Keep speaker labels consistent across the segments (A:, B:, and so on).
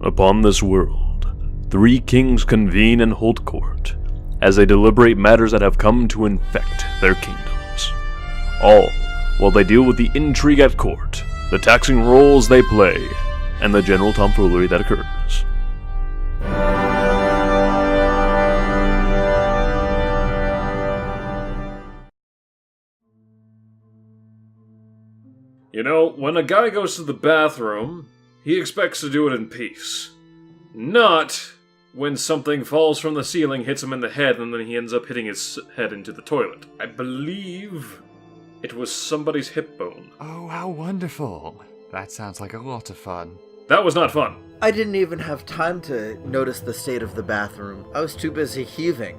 A: Upon this world, 3 kings convene and hold court, as they deliberate matters that have come to infect their kingdoms. All while they deal with the intrigue at court, the taxing roles they play, and the general tomfoolery that occurs. You know, when a guy goes to the bathroom, he expects to do it in peace. Not when something falls from the ceiling, hits him in the head, and then he ends up hitting his head into the toilet. I believe it was somebody's hip bone.
B: Oh, how wonderful. That sounds like a lot of fun.
A: That was not fun.
C: I didn't even have time to notice the state of the bathroom. I was too busy heaving.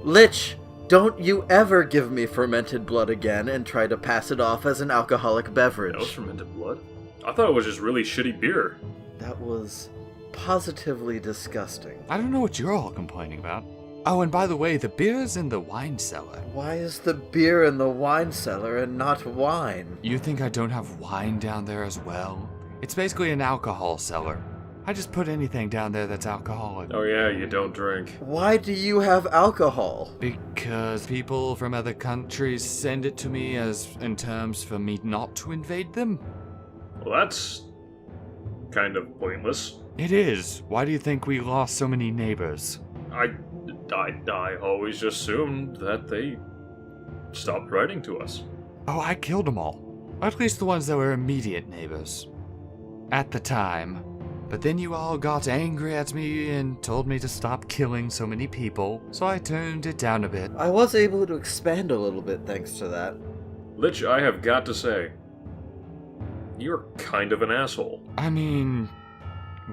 C: Lich, don't you ever give me fermented blood again and try to pass it off as an alcoholic beverage.
A: That was fermented blood? I thought it was just really shitty beer.
C: That was positively disgusting.
B: I don't know what you're all complaining about. Oh, and by the way, the beer's in the wine cellar.
C: Why is the beer in the wine cellar and not wine?
B: You think I don't have wine down there as well? It's basically an alcohol cellar. I just put anything down there that's alcoholic.
A: Oh yeah, you don't drink.
C: Why do you have alcohol?
B: Because people from other countries send it to me as in terms for me not to invade them.
A: Well, that's kind of pointless.
B: It is. Why do you think we lost so many neighbors?
A: I always just assumed that they stopped writing to us.
B: Oh, I killed them all. Or at least the ones that were immediate neighbors. At the time. But then you all got angry at me and told me to stop killing so many people, so I turned it down a bit.
C: I was able to expand a little bit thanks to that.
A: Lich, I have got to say, you're kind of an asshole.
B: I mean,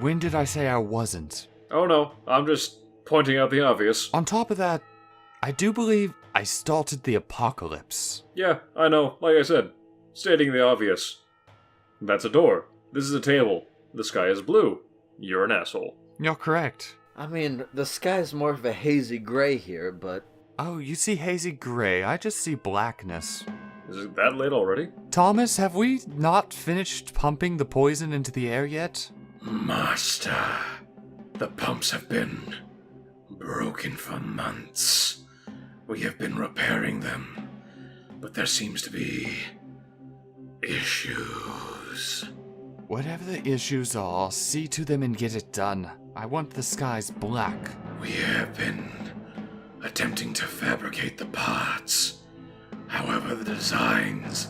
B: when did I say I wasn't?
A: Oh no, I'm just pointing out the obvious.
B: On top of that, I do believe I started the apocalypse.
A: Yeah, I know, like I said, stating the obvious. That's a door. This is a table. The sky is blue. You're an asshole.
B: You're correct.
C: I mean, the sky's more of a hazy gray here, but...
B: Oh, you see hazy gray. I just see blackness.
A: Is it that late already?
B: Thomas, have we not finished pumping the poison into the air yet?
D: Master, the pumps have been broken for months. We have been repairing them, but there seems to be issues.
B: Whatever the issues are, see to them and get it done. I want the skies black.
D: We have been attempting to fabricate the parts. However, the designs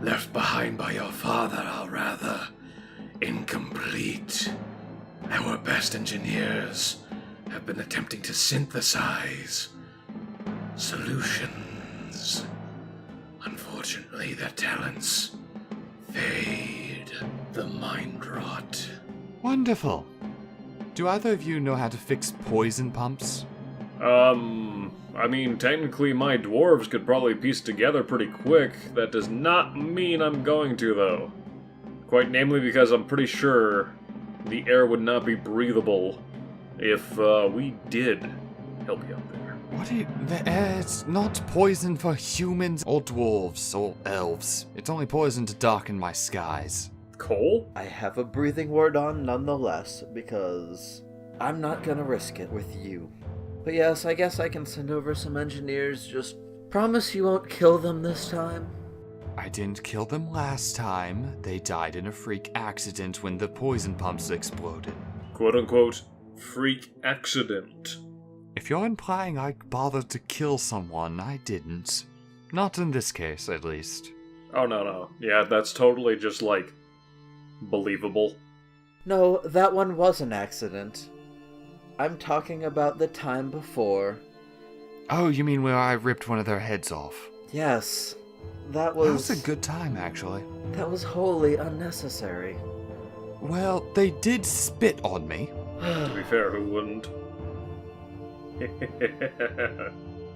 D: left behind by your father are rather incomplete. Our best engineers have been attempting to synthesize solutions. Unfortunately, their talents fade. The mind rot.
B: Wonderful. Do either of you know how to fix poison pumps?
A: I mean, technically my dwarves could probably piece together pretty quick. That does not mean I'm going to, though. Quite namely because I'm pretty sure the air would not be breathable if, we did help you out there.
B: What do you... The air's not poison for humans or dwarves or elves. It's only poison to darken my skies.
A: Coal?
C: I have a breathing ward on nonetheless, because I'm not gonna risk it with you. But yes, I guess I can send over some engineers. Just promise you won't kill them this time.
B: I didn't kill them last time. They died in a freak accident when the poison pumps exploded.
A: Quote-unquote, freak accident.
B: If you're implying I bothered to kill someone, I didn't. Not in this case, at least.
A: Oh, no. Yeah, that's totally just, like, believable.
C: No, that one was an accident. I'm talking about the time before.
B: Oh, you mean where I ripped one of their heads off?
C: Yes, that
B: That was
C: was
B: a good time, actually.
C: That was wholly unnecessary.
B: Well, they did spit on me.
A: To be fair, who wouldn't?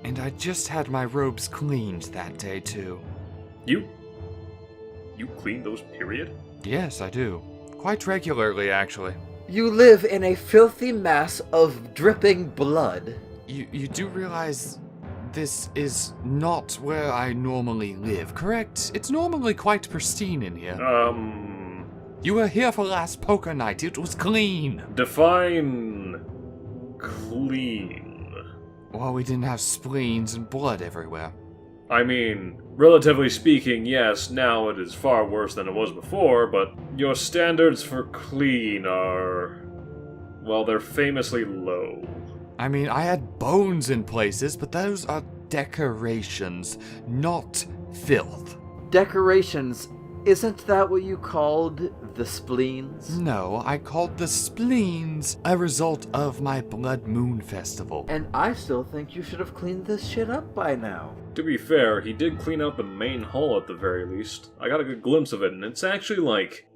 B: And I just had my robes cleaned that day, too.
A: You clean those, period?
B: Yes, I do. Quite regularly, actually.
C: You live in a filthy mass of dripping blood.
B: You do realize this is not where I normally live, correct? It's normally quite pristine in here. You were here for last poker night. It was clean.
A: Define clean.
B: Well, we didn't have spleens and blood everywhere.
A: I mean, relatively speaking, yes, now it is far worse than it was before, but your standards for clean are... well, they're famously low.
B: I mean, I had bones in places, but those are decorations, not filth.
C: Decorations, isn't that what you called the spleens?
B: No, I called the spleens a result of my Blood Moon Festival.
C: And I still think you should have cleaned this shit up by now.
A: To be fair, he did clean out the main hall at the very least. I got a good glimpse of it, and it's actually, like,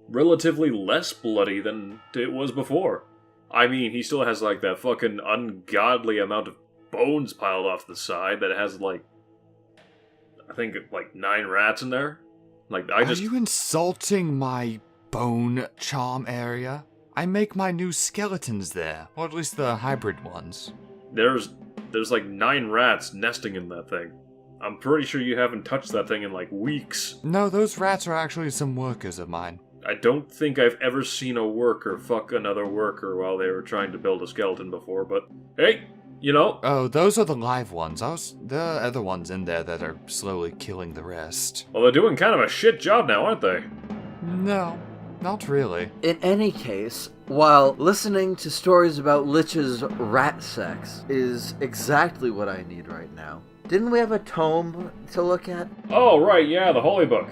A: relatively less bloody than it was before. I mean, he still has, like, that fucking ungodly amount of bones piled off the side that has, like, I think, like, 9 rats in there. Like,
B: Are you insulting my bone charm area? I make my new skeletons there, or at least the hybrid ones.
A: There's like 9 rats nesting in that thing. I'm pretty sure you haven't touched that thing in, like, weeks.
B: No, those rats are actually some workers of mine.
A: I don't think I've ever seen a worker fuck another worker while they were trying to build a skeleton before, but hey, you know.
B: Oh, those are the live ones. There are other ones in there that are slowly killing the rest.
A: Well, they're doing kind of a shit job now, aren't they?
B: No, not really.
C: In any case, while listening to stories about Lich's rat sex is exactly what I need right now, didn't we have a tome to look at?
A: Oh, right, yeah, the Holy Book.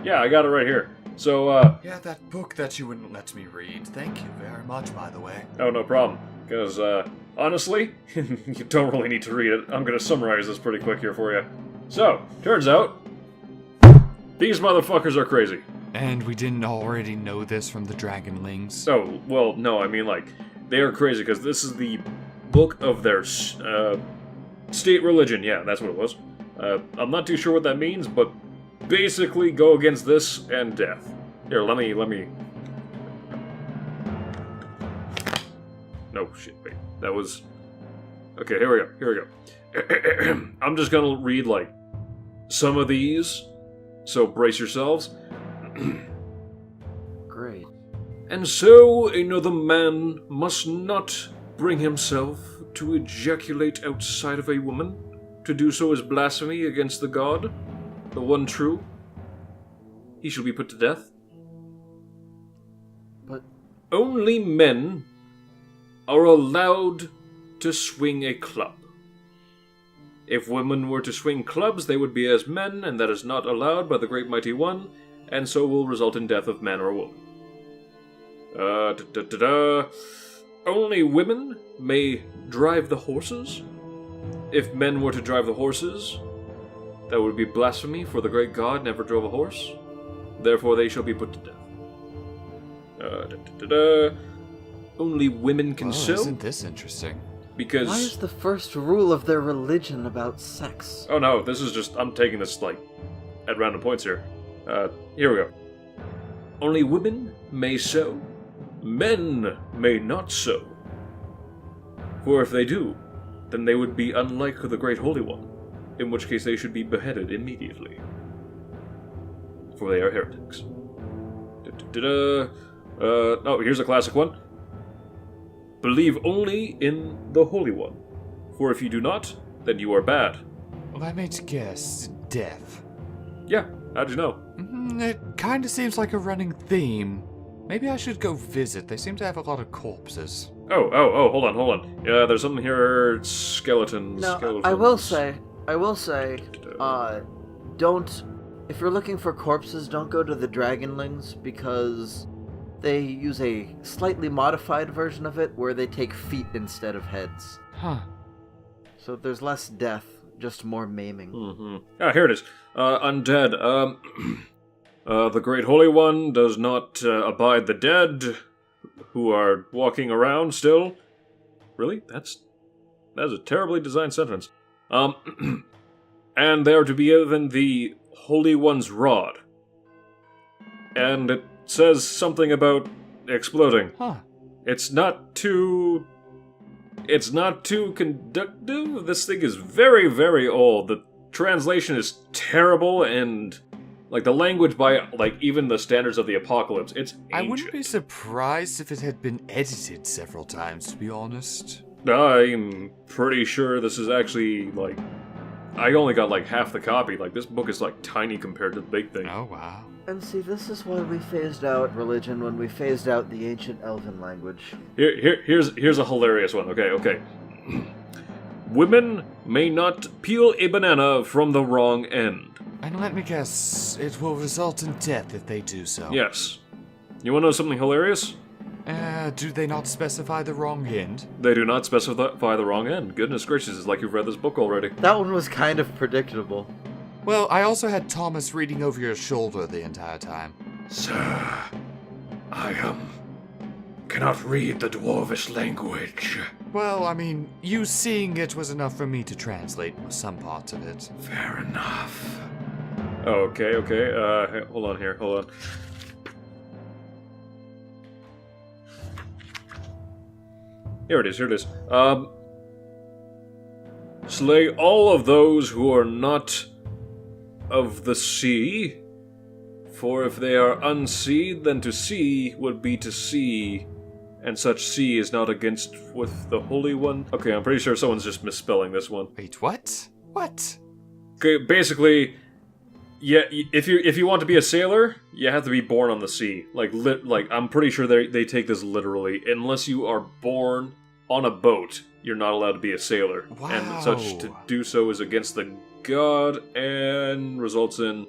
A: Yeah, I got it right here. So,
B: Yeah, that book that you wouldn't let me read. Thank you very much, by the way.
A: oh, no problem. Because, honestly, you don't really need to read it. I'm gonna summarize this pretty quick here for you. So, turns out, these motherfuckers are crazy.
B: And we didn't already know this from the Dragonlings.
A: Oh, well, no, I mean, like, they are crazy because this is the book of their, state religion. Yeah, that's what it was. I'm not too sure what that means, but basically go against this and death. Here, let me... No, shit, wait. That was... Okay, here we go. I'm just gonna read, like, some of these, so brace yourselves.
C: Great.
A: And so another man must not bring himself to ejaculate outside of a woman. To do so is blasphemy against the God, the one true. He shall be put to death.
C: But
A: Only men are allowed to swing a club. If women were to swing clubs, they would be as men, and that is not allowed by the Great Mighty One, and so will result in death of man or woman. Only women may drive the horses. If men were to drive the horses, that would be blasphemy, for the great God never drove a horse. Therefore they shall be put to death. Only women can sew.
B: Isn't this interesting?
A: Because...
C: why is the first rule of their religion about sex?
A: Oh no, this is just... I'm taking this, like, at random points here. Here we go. Only women may sew. Men may not sew. For if they do, then they would be unlike the Great Holy One, in which case they should be beheaded immediately. For they are heretics. Oh, here's a classic one. Believe only in the Holy One, for if you do not, then you are bad.
B: Let me guess. Death.
A: Yeah, how'd you know?
B: It kinda seems like a running theme. Maybe I should go visit. They seem to have a lot of corpses.
A: Oh, hold on. Yeah, there's something here, skeletons.
C: Now,
A: skeletons.
C: I will say, don't, if you're looking for corpses, don't go to the Dragonlings, because they use a slightly modified version of it where they take feet instead of heads.
B: Huh.
C: So there's less death, just more maiming.
A: Mm-hmm. Ah, here it is. Undead. The Great Holy One does not abide the dead who are walking around still. Really? That's a terribly designed sentence. And they are to be given the Holy One's rod. And it says something about exploding.
B: Huh.
A: It's not too conductive. This thing is very, very old. The translation is terrible, and Like, the language by, like, even the standards of the apocalypse, it's ancient.
B: I wouldn't be surprised if it had been edited several times, to be honest.
A: I'm pretty sure this is actually, like... I only got, like, half the copy. Like, this book is, like, tiny compared to the big thing.
B: Oh, wow.
C: And see, this is why we phased out religion when we phased out the ancient elven language.
A: Here's a hilarious one. Okay. Women may not peel a banana from the wrong end.
B: And let me guess, it will result in death if they do so.
A: Yes. You want to know something hilarious?
B: Do they not specify the wrong end?
A: They do not specify the wrong end. Goodness gracious, it's like you've read this book already.
C: That one was kind of predictable.
B: Well, I also had Thomas reading over your shoulder the entire time.
D: Sir, I cannot read the dwarvish language.
B: Well, I mean, you seeing it was enough for me to translate some parts of it.
D: Fair enough.
A: Okay. Hold on. Here it is. Slay all of those who are not of the sea, for if they are unseed, then to see would be to see, and such sea is not against with the Holy One. Okay, I'm pretty sure someone's just misspelling this one.
B: Wait, what? What?
A: Okay, basically, yeah, if you want to be a sailor, you have to be born on the sea. Like I'm pretty sure they take this literally. Unless you are born on a boat, you're not allowed to be a sailor.
B: Wow.
A: And such to do so is against the god and results in...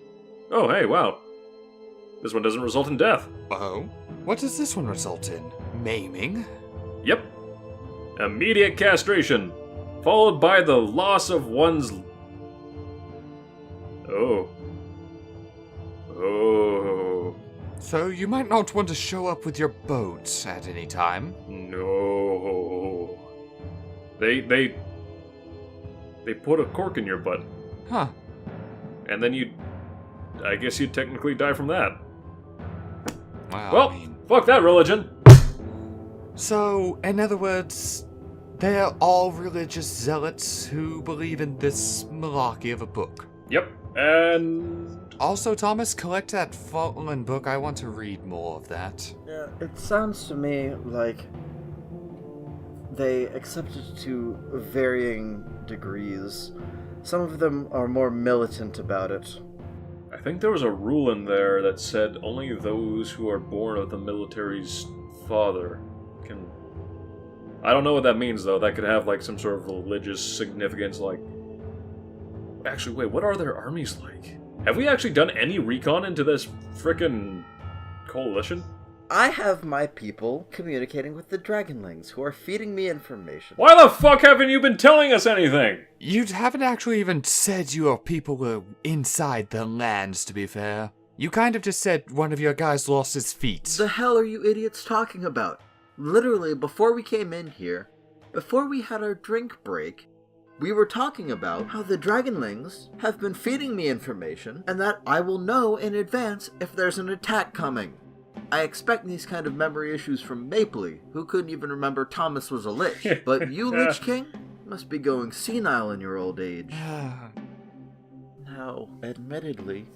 A: Oh, hey, wow. This one doesn't result in death.
B: Oh? What does this one result in? Maiming?
A: Yep. Immediate castration, followed by the loss of one's... Oh.
B: So you might not want to show up with your boat at any time.
A: No. They put a cork in your butt.
B: Huh.
A: And then I guess you'd technically die from that.
B: Wow,
A: Well, fuck that religion.
B: So, in other words, they are all religious zealots who believe in this malarkey of a book.
A: Yep, and...
B: Also, Thomas, collect that Falkland book. I want to read more of that.
C: Yeah, it sounds to me like they accept it to varying degrees. Some of them are more militant about it.
A: I think there was a rule in there that said only those who are born of the military's father can... I don't know what that means, though. That could have, like, some sort of religious significance, like... Actually, wait, what are their armies like? Have we actually done any recon into this frickin' coalition?
C: I have my people communicating with the Dragonlings, who are feeding me information.
A: Why the fuck haven't you been telling us anything?
B: You haven't actually even said your people were inside the lands, to be fair. You kind of just said one of your guys lost his feet.
C: The hell are you idiots talking about? Literally, before we came in here, before we had our drink break, we were talking about how the Dragonlings have been feeding me information, and that I will know in advance if there's an attack coming. I expect these kind of memory issues from Mapley, who couldn't even remember Thomas was a lich. But you, Lich King, must be going senile in your old age. Now, admittedly,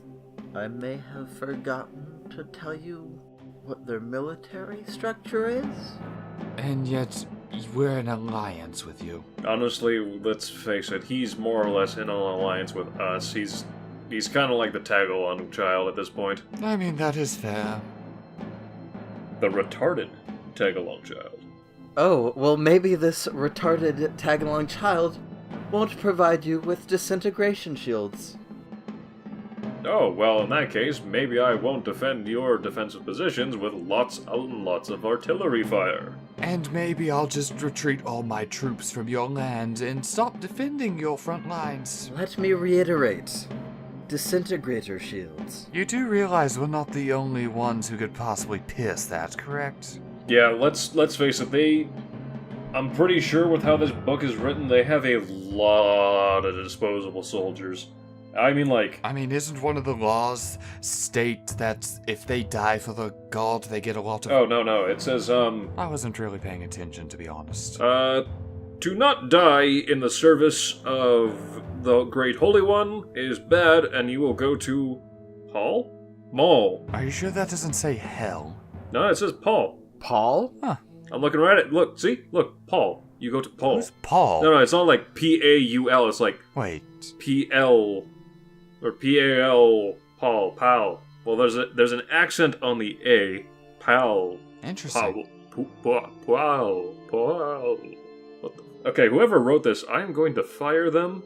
C: I may have forgotten to tell you what their military structure is.
B: And yet, we're in alliance with you.
A: Honestly, let's face it, he's more or less in an alliance with us. He's kind of like the tag-along child at this point.
B: I mean, that is fair.
A: The retarded tag-along child.
C: Oh, well maybe this retarded tag-along child won't provide you with disintegration shields.
A: Oh, well, in that case, maybe I won't defend your defensive positions with lots and lots of artillery fire.
B: And maybe I'll just retreat all my troops from your land and stop defending your front lines.
C: Let me reiterate. Disintegrator shields.
B: You do realize we're not the only ones who could possibly pierce that, correct?
A: Yeah, let's face it, I'm pretty sure with how this book is written, they have a lot of disposable soldiers. I mean,
B: isn't one of the laws state that if they die for the god, they get a lot of...
A: Oh, no, it says,
B: I wasn't really paying attention, to be honest.
A: to not die in the service of the Great Holy One is bad, and you will go to Paul? Mole.
B: Are you sure that doesn't say hell?
A: No, it says Paul.
C: Paul?
B: Huh.
A: I'm looking right at Look, see? Look, Paul. You go to Paul.
B: Who's Paul?
A: No, it's not like P-A-U-L. It's like
B: Wait.
A: P-L or P-A-L. Paul. Pal. Well, there's an accent on the A. Pal.
B: Interesting.
A: Pal. What the? Okay, whoever wrote this, I am going to fire them,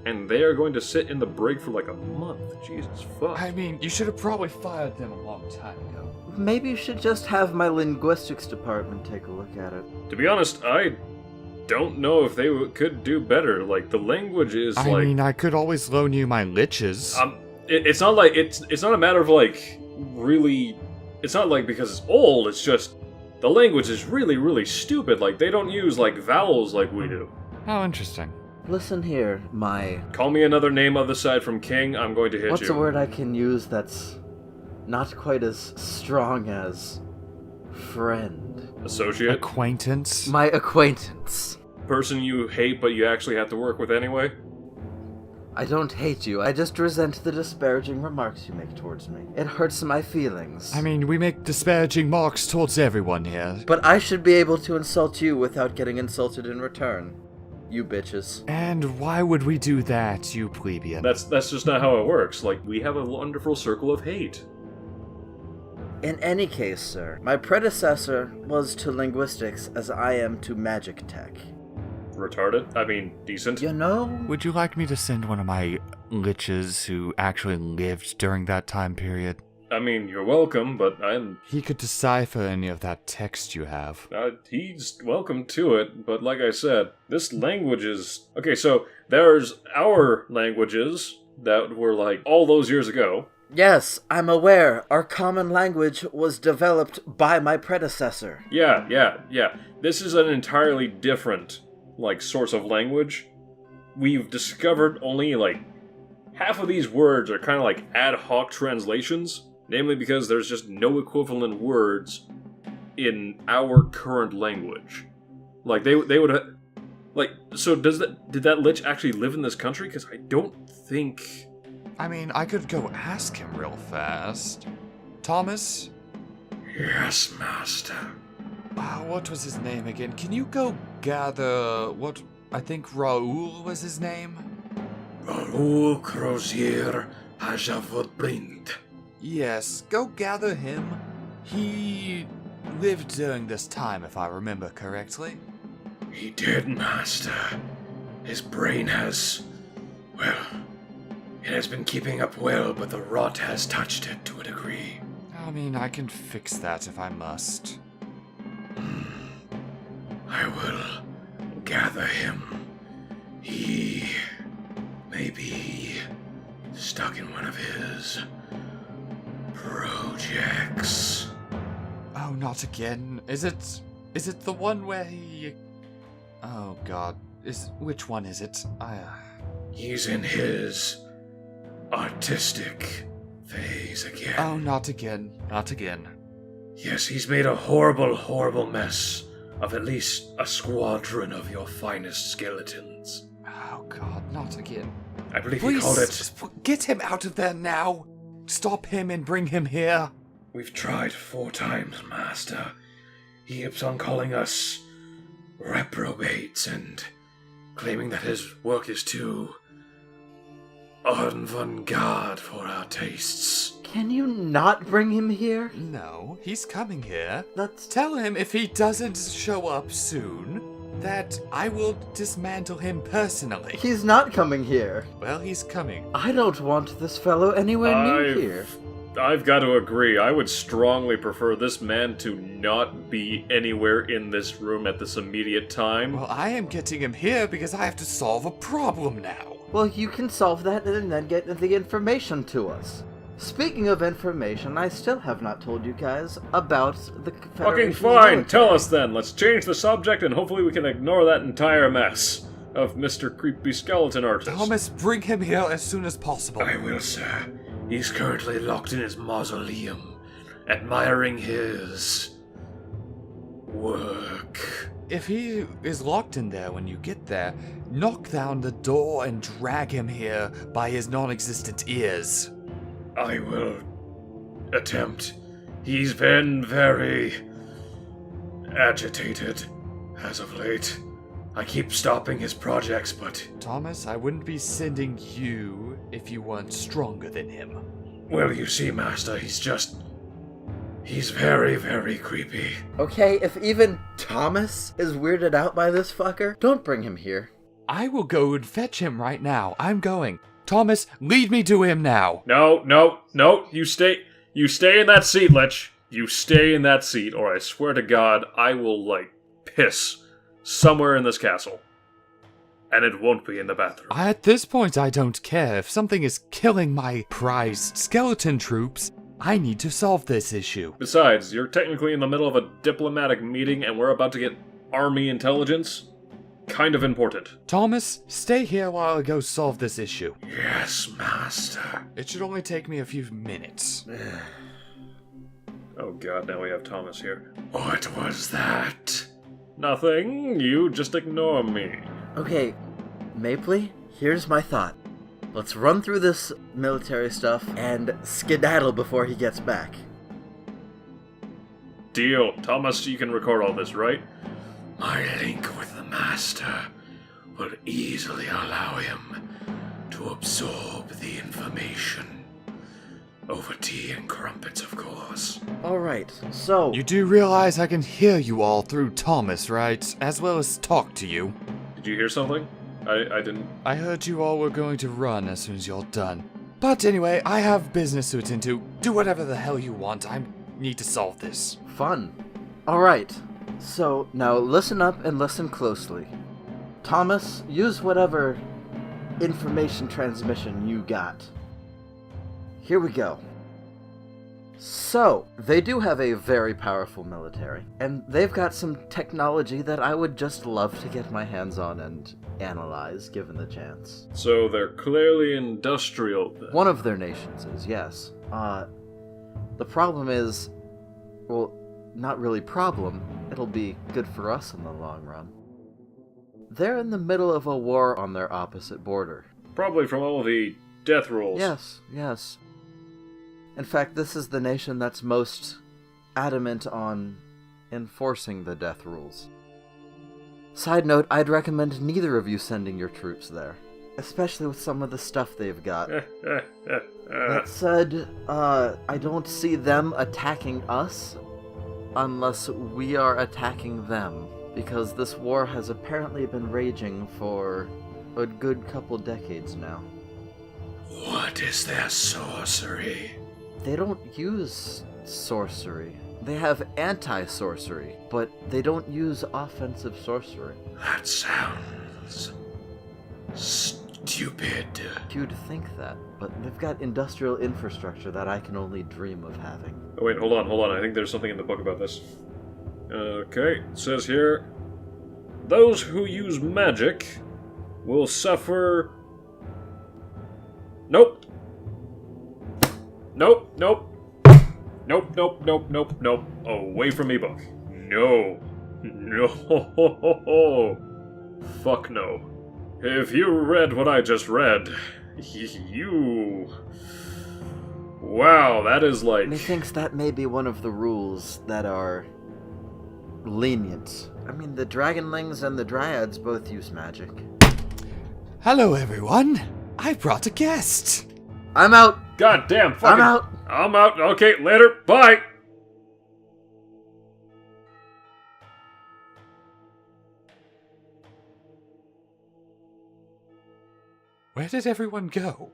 A: and they are going to sit in the brig for like a month. Jesus fuck.
B: I mean, you should have probably fired them a long time ago.
C: Maybe you should just have my linguistics department take a look at it.
A: To be honest, I don't know if they could do better. Like, the language is
B: I mean, I could always loan you my liches.
A: It's not like it's not a matter of like really. It's not like because it's old. It's just the language is really, really stupid. Like, they don't use like vowels like we do.
B: Oh, interesting.
C: Listen here, my...
A: Call me another name other side from King. I'm going to hit you.
C: What's a word I can use that's not quite as strong as friend?
A: Associate.
B: Acquaintance?
C: My acquaintance.
A: Person you hate, but you actually have to work with anyway.
C: I don't hate you, I just resent the disparaging remarks you make towards me. It hurts my feelings.
B: I mean, we make disparaging marks towards everyone here.
C: But I should be able to insult you without getting insulted in return. You bitches.
B: And why would we do that, you plebeian?
A: That's just not how it works. Like, we have a wonderful circle of hate.
C: In any case, sir, my predecessor was to linguistics as I am to magic tech.
A: Retarded? I mean, decent.
C: You know?
B: Would you like me to send one of my liches who actually lived during that time period?
A: I mean, you're welcome, but
B: He could decipher any of that text you have.
A: he's welcome to it, but like I said, this language is... Okay, so there's our languages that were like all those years ago.
C: Yes, I'm aware. Our common language was developed by my predecessor.
A: Yeah. This is an entirely different, like, source of language. We've discovered only, like, half of these words are kind of like ad hoc translations. Namely because there's just no equivalent words in our current language. Like, they would have... Like, so did that Lich actually live in this country? Because I don't think...
B: I mean, I could go ask him real fast. Thomas?
D: Yes, master.
B: What was his name again? Can you go gather what... I think Raoul was his name?
D: Raoul Crozier Hajavotblind.
B: Yes, go gather him. He lived during this time, if I remember correctly.
D: He did, master. His brain has... well... it has been keeping up well, but the rot has touched it to a degree.
B: I mean, I can fix that if I must.
D: I will gather him. He may be stuck in one of his projects.
B: Oh, not again. Is it the one where he... Oh, God. Which one is it?
D: He's in his artistic phase again.
B: Oh, not again. Not again.
D: Yes, he's made a horrible, horrible mess of at least a squadron of your finest skeletons.
B: Oh, God, not again.
D: I believe
B: Please,
D: he called it...
B: get him out of there now! Stop him and bring him here!
D: We've tried 4 times, master. He keeps on calling us reprobates and claiming that his work is too avant-garde for our tastes.
C: Can you not bring him here?
B: No, he's coming here.
C: Let's...
B: Tell him if he doesn't show up soon, that I will dismantle him personally.
C: He's not coming here.
B: Well, he's coming.
C: I don't want this fellow anywhere near here.
A: I've got to agree. I would strongly prefer this man to not be anywhere in this room at this immediate time.
B: Well, I am getting him here because I have to solve a problem now.
C: Well, you can solve that and then get the information to us. Speaking of information, I still have not told you guys about the
A: Fucking
C: Confederation's
A: fine,
C: military.
A: tell us then. Let's change the subject and hopefully we can ignore that entire mess of Mr. Creepy Skeleton Artist.
B: Thomas, bring him here as soon as possible.
D: I will, sir. He's currently locked in his mausoleum, admiring his work.
B: If he is locked in there when you get there, knock down the door and drag him here by his non-existent ears.
D: I will attempt. He's been very agitated as of late. I keep stopping his projects, but...
B: Thomas, I wouldn't be sending you if you weren't stronger than him.
D: Well, you see, Master, he's very, very creepy.
C: Okay, if even Thomas is weirded out by this fucker, don't bring him here.
B: I will go and fetch him right now. I'm going. Thomas, lead me to him now.
A: No, you stay in that seat, Lich. You stay in that seat, or I swear to God, I will, piss somewhere in this castle. And it won't be in the bathroom.
B: At this point, I don't care. If something is killing my prized skeleton troops, I need to solve this issue.
A: Besides, you're technically in the middle of a diplomatic meeting, and we're about to get army intelligence. Kind of important.
B: Thomas, stay here while I go solve this issue.
D: Yes, Master.
B: It should only take me a few minutes.
A: Oh God, now we have Thomas here.
D: What was that?
A: Nothing, you just ignore me.
C: Okay, Mapley, here's my thought. Let's run through this military stuff and skedaddle before he gets back.
A: Deal. Thomas, you can record all this, right?
D: My link with the Master will easily allow him to absorb the information. Over tea and crumpets, of course.
C: Alright, so...
B: You do realize I can hear you all through Thomas, right? As well as talk to you.
A: Did you hear something? I didn't...
B: I heard you all were going to run as soon as you're done. But anyway, I have business to attend to. Do whatever the hell you want. I need to solve this.
C: Fun. Alright, so now listen up and listen closely. Thomas, use whatever information transmission you got. Here we go. So, they do have a very powerful military, and they've got some technology that I would just love to get my hands on and analyze, given the chance.
A: So they're clearly industrial.
C: One of their nations is, yes. The problem is, well, not really problem. It'll be good for us in the long run. They're in the middle of a war on their opposite border.
A: Probably from all the death rolls.
C: Yes. In fact, this is the nation that's most adamant on enforcing the death rules. Side note, I'd recommend neither of you sending your troops there, especially with some of the stuff they've got. That said, I don't see them attacking us unless we are attacking them, because this war has apparently been raging for a good couple decades now.
D: What is their sorcery?
C: They don't use sorcery. They have anti-sorcery, but they don't use offensive sorcery.
D: That sounds stupid.
C: You'd think that, but they've got industrial infrastructure that I can only dream of having.
A: Oh wait, hold on. I think there's something in the book about this. Okay, it says here, those who use magic will suffer... Nope. Away from me, book. No. Fuck no. If you read what I just read, you... Wow, that is like...
C: Methinks that may be one of the rules that are lenient. I mean, the Dragonlings and the Dryads both use magic.
B: Hello, everyone. I brought a guest.
C: I'm out.
A: God damn, fuck
C: I'm
A: it.
C: out.
A: I'm out. Okay, later. Bye.
B: Where did everyone go?